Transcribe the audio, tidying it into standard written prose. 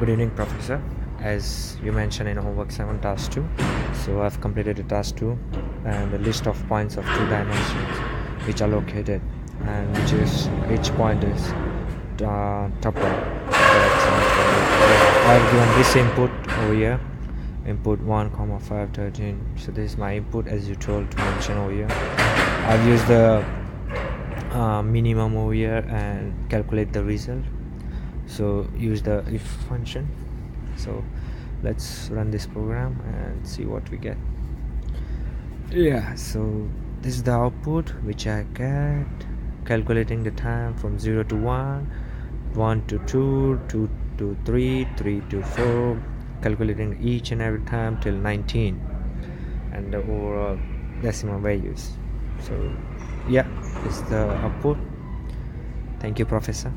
Good evening, Professor. As you mentioned in homework 7 task 2, so I've completed the task 2 and the list of points of 2 dimensions which are located, and which is each point is tuple. For example, I've given this input over here, input 1 comma 5 13. So this is my input as you told to mention over here. I've used the minimum over here and calculate the result. So use the if function. So let's run this program and see what we get. Yeah, so this is the output which I get, calculating the time from 0 to 1, 1 to 2, 2 to 3, 3 to 4, calculating each and every time till 19 and the overall decimal values. So yeah, this is the output. Thank you, Professor.